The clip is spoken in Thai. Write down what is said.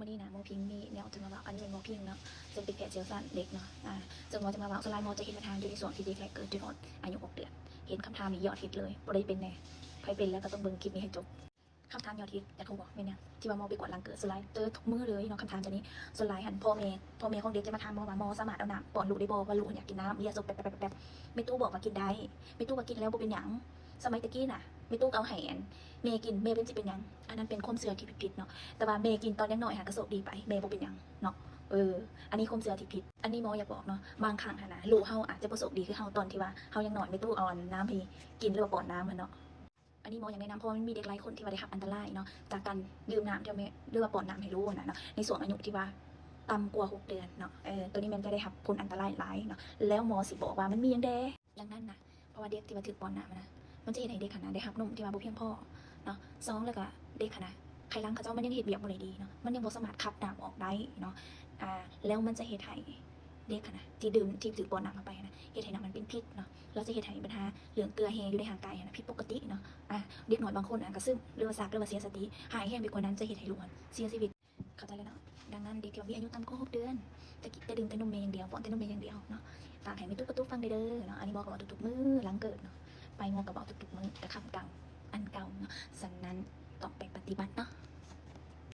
มื่อนี้นะโมพิงมีแนวจะมาบอกอันนี้เป็นโมพิงเนาะจะเป็นแผลเซลล์สั้นเด็กเนาะจะโมจะมาบอกสไลด์โมจะเห็นปัญหาอยู่ในส่วนที่เด็กแรกเกิดจนหมดอายุ6 เดือนเห็นคำถามมียอดฮิตเลยบ่ได้เป็นแน่ใครเป็นแล้วก็ต้องเบิ่งคลิปนี้ให้จบคำถามยอดฮิตแต่เขาบอกเป็นยังที่ว่าโมไปกดหลังเกิดสไลด์เจอทุกมือเลยเนาะคำถามจะนี้สไลด์หันพ่อแม่ของเด็กจะมาถามโมว่าโมสามารถเอาน้ำป้อนลูกได้บ่ว่าลูกอยากกินน้ำเลียศพแป๊บไม่ตู้บอกว่ากินได้ไม่ตู้ว่ากินแล้วบ่เป็นหยังสมัยตะกี้น่ะไม่ตู้เอาแหนเมย์กินเมย์เป็นจิเป็นยังอันนั้นเป็นความเชื่อที่ผิดๆเนาะแต่ว่าเมย์กินตอนยังน้อยหากระโสดีไปเมย์บ่เป็นยังเนาะอันนี้ความเชื่อที่ผิดอันนี้หมออยากบอกเนาะบางครั้งนะลูกเฮาอาจจะประสบดีคือเฮาตอนที่ว่าเฮายังน้อยไม่ตู้เอาน้ำให้กินหรือว่าป้อนน้ำเนาะอันนี้หมออย่างแนะนำเพราะมันมีเด็กหลายคนที่ว่าได้รับอันตรายเนาะจากการดื่มน้ำที่ไม่หรือว่าป้อนน้ำให้ลูกนะเนาะในส่วนอายุที่ว่าต่ำกว่า6 เดือนเนาะตัวนี้มันจะได้รับผลอันตรายหลายเนาะแล้วหมอสิบอกว่ามันมีอย่างใดดังนั้นนะเพราะว่าเด็กที่มาถึงป้อนน้ำนะมันจะเห็นให้เด็กขนาดได้รับนมที่ว่าบ่เพียงพอเนาะ2แล้วก็เด็กขนาดไขลังเขาเจ้ามันยังเห็ดเบียกบ่ได้ดีเนาะมันยังบ่สามารถขับน้ำออกได้เนาะแล้วมันจะเห็ดให้เด็กขนาดที่ดื่มที่ถือป้อนน้ำเข้าไปนะเห็ดให้น้ำมันเป็นพิษเนาะแล้วจะเห็ดให้ปัญหาเหลืองเกลือแห้งอยู่ในร่างกายนะผิดปกติเนาะเด็กน้อยบางคนกระซึมหรือว่าซักหรือว่าเสียสติหายแห้งไปกว่านั้นจะเห็ดให้ลูกเสียชีวิตเข้าใจแล้วเนาะดังนั้นเด็กที่มีอายุต่ำกว่า6 เดือนจะดื่มแต่นมเมย์อย่างเดียวป้อนแต่นมเมย์อย่างเดียวเนาะฝากให้มีตุ๊กฟังเด้อเนาะอันนี้บอกกับทุกๆมื้อหลังเกิดเนาะไปมองกับบอกทุกๆมื้อแต่คำเก่าอันเก่าเนาะสันนั้นต้องไปปฏิบัติเนาะ